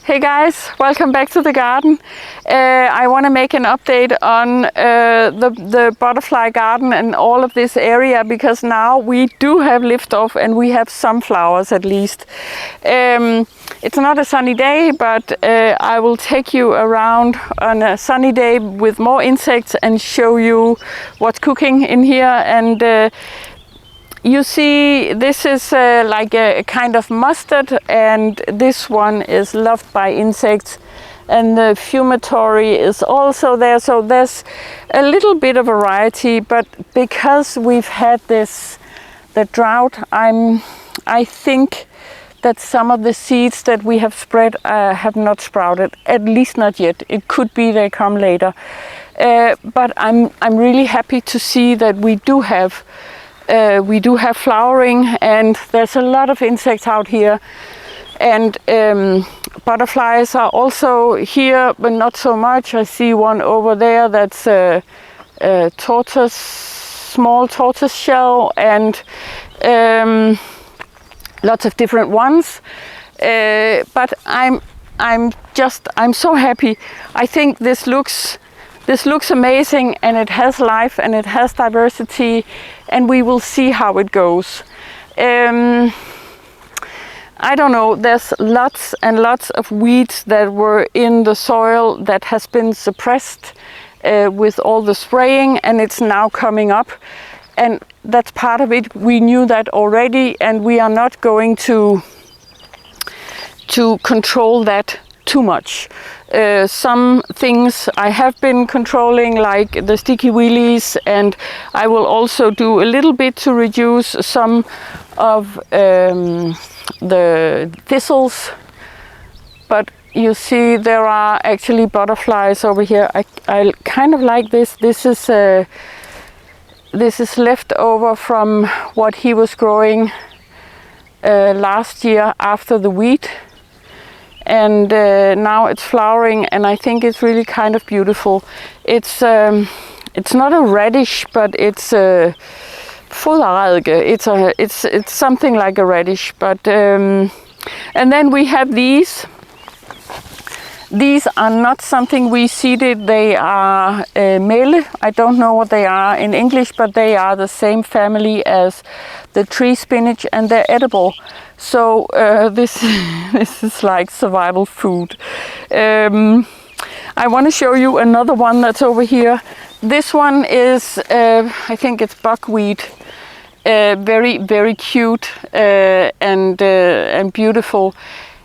Hey guys, welcome back to the garden. I want to make an update on the butterfly garden and all of this area, because now we do have liftoff and we have some flowers at least. It's not a sunny day, but I will take you around on a sunny day with more insects and show you what's cooking in here. And you see, this is like a kind of mustard, and this one is loved by insects, and the fumitory is also there. So there's a little bit of variety, but because we've had the drought, I think that some of the seeds that we have spread have not sprouted, at least not yet. It could be they come later, but I'm really happy to see that we do have flowering, and there's a lot of insects out here, and butterflies are also here, but not so much. I see one over there that's a small tortoise shell, and lots of different ones. But I'm so happy. I think this looks amazing, and it has life and it has diversity, and we will see how it goes. I don't know, there's lots and lots of weeds that were in the soil that has been suppressed with all the spraying, and it's now coming up, and that's part of it. We knew that already, and we are not going to control that too much. Some things I have been controlling, like the sticky wheelies, and I will also do a little bit to reduce some of the thistles. But you see, there are actually butterflies over here. I kind of like this. This is left over from what he was growing last year after the wheat. And now it's flowering, and I think it's really kind of beautiful. It's not a radish, but it's a foderadike. It's something like a radish. But and then we have these. These are not something we seeded. They are mele. I don't know what they are in English, but they are the same family as the tree spinach, and they're edible. So this is like survival food. I want to show you another one that's over here. This one is, I think it's buckwheat. Very, very cute and beautiful.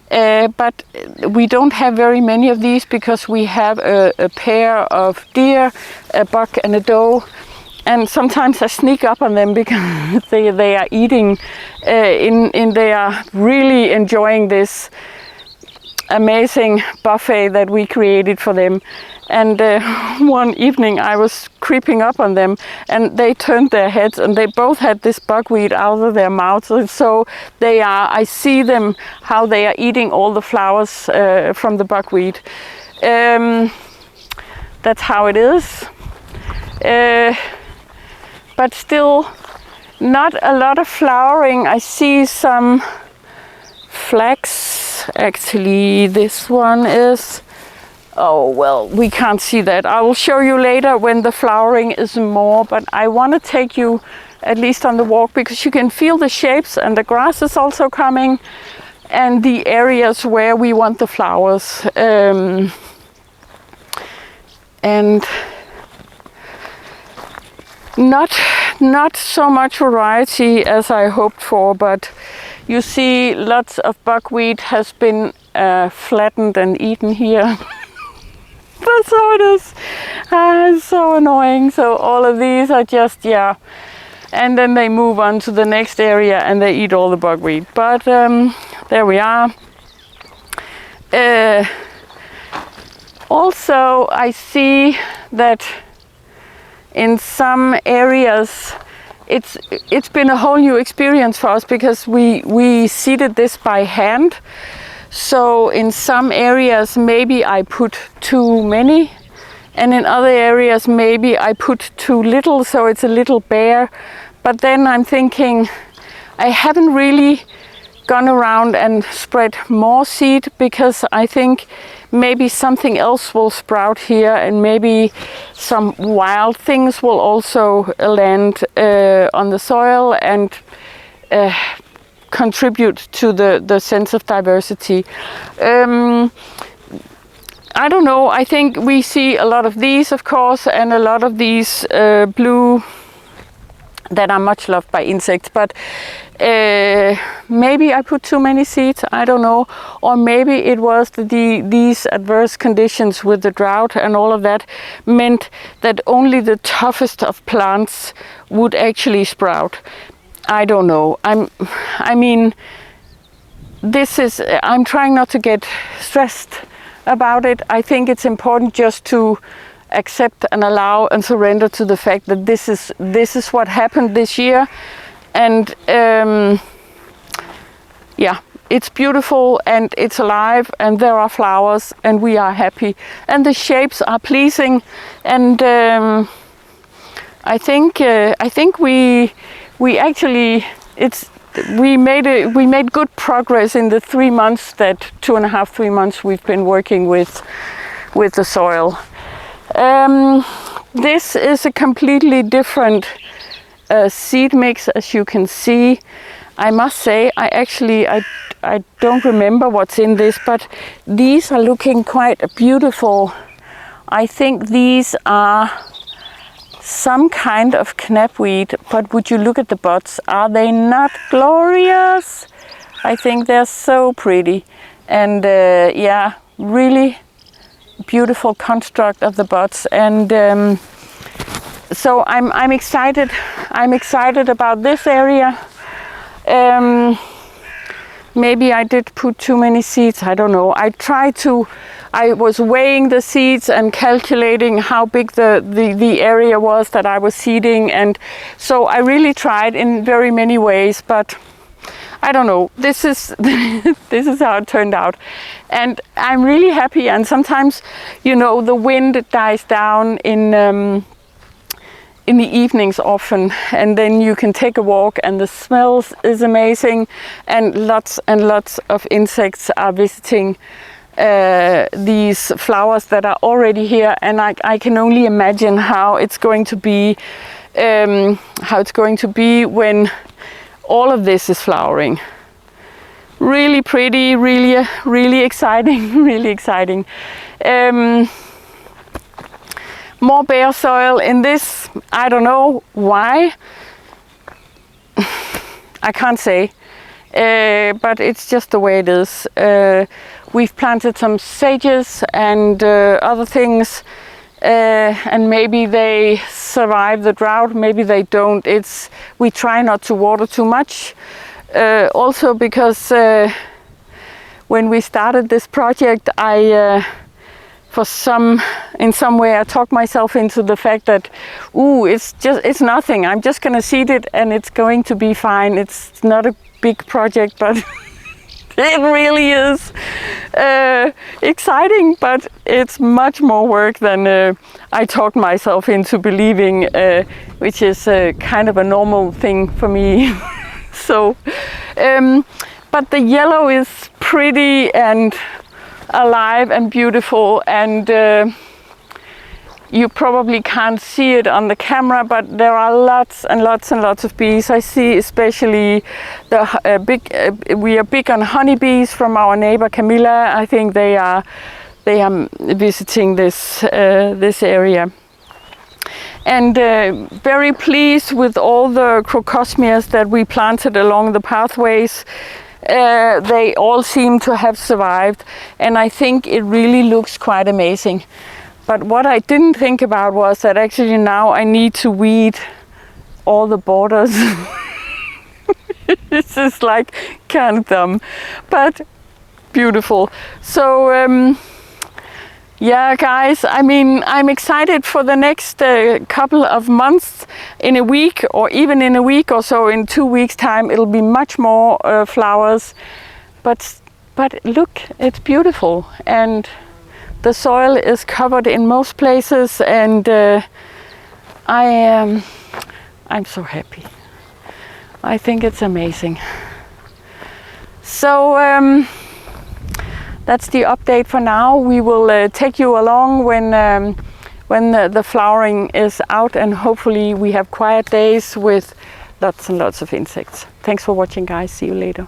But we don't have very many of these, because we have a pair of deer, a buck and a doe. And sometimes I sneak up on them because they are eating, they are really enjoying this amazing buffet that we created for them. And one evening I was creeping up on them, and they turned their heads, and they both had this buckwheat out of their mouths. And so I see them, how they are eating all the flowers from the buckwheat. That's how it is. But still not a lot of flowering. I see some flax. Actually, this one is, oh well, we can't see that. I will show you later when the flowering is more, but I want to take you at least on the walk, because you can feel the shapes, and the grass is also coming, and the areas where we want the flowers. And not so much variety as I hoped for, but you see lots of buckwheat has been flattened and eaten here. That's how it is. It's so annoying. So all of these are just, yeah. And then they move on to the next area and they eat all the buckwheat. But there we are. Also, I see that in some areas it's been a whole new experience for us, because we seeded this by hand. So in some areas maybe I put too many, and in other areas maybe I put too little, so it's a little bare. But then I'm thinking, I haven't really gone around and spread more seed, because I think maybe something else will sprout here, and maybe some wild things will also land on the soil and contribute to the sense of diversity. I don't know, I think we see a lot of these, of course, and a lot of these blue that are much loved by insects, but maybe I put too many seeds, I don't know, or maybe it was these adverse conditions with the drought and all of that meant that only the toughest of plants would actually sprout. I don't know. I'm trying not to get stressed about it. I think it's important just to accept and allow and surrender to the fact that this is what happened this year, and yeah, it's beautiful and it's alive and there are flowers and we are happy and the shapes are pleasing, and I think we actually we made good progress in the 3 months, that 2.5-3 months we've been working with the soil. This is a completely different seed mix, as you can see. I must say, I don't remember what's in this, but these are looking quite beautiful. I think these are some kind of knapweed, but would you look at the buds? Are they not glorious? I think they're so pretty, and yeah, really beautiful construct of the buds, and so I'm excited. I'm excited about this area. Maybe I did put too many seeds, I don't know. I was weighing the seeds and calculating how big the area was that I was seeding, and so I really tried in very many ways, but I don't know, this is this is how it turned out, and I'm really happy. And sometimes, you know, the wind dies down in the evenings often, and then you can take a walk and the smells is amazing, and lots of insects are visiting these flowers that are already here, and I can only imagine how it's going to be when all of this is flowering. Really pretty, really exciting, really exciting. More bare soil in this. I don't know why. I can't say, but it's just the way it is. We've planted some sages and other things, and maybe they survive the drought, maybe they don't. We try not to water too much. Also because when we started this project, in some way I talked myself into the fact that, it's nothing. I'm just gonna seed it and it's going to be fine. It's not a big project, but it really is exciting, but it's much more work than I talked myself into believing, which is kind of a normal thing for me. So, but the yellow is pretty and alive and beautiful, and you probably can't see it on the camera, but there are lots and lots of bees. I see especially we are big on honeybees from our neighbor Camilla. I think they are visiting this area. And very pleased with all the crocosmias that we planted along the pathways. They all seem to have survived, and I think it really looks quite amazing. But what I didn't think about was that actually now I need to weed all the borders. This is like kind of dumb, but beautiful. So yeah, guys, I mean, I'm excited for the next couple of months. In a week, or even in a week or so, in 2 weeks' time, it'll be much more flowers. But look, it's beautiful, and the soil is covered in most places, and I'm so happy. I think it's amazing. So that's the update for now. We will take you along when the flowering is out, and hopefully we have quiet days with lots and lots of insects. Thanks for watching, guys. See you later.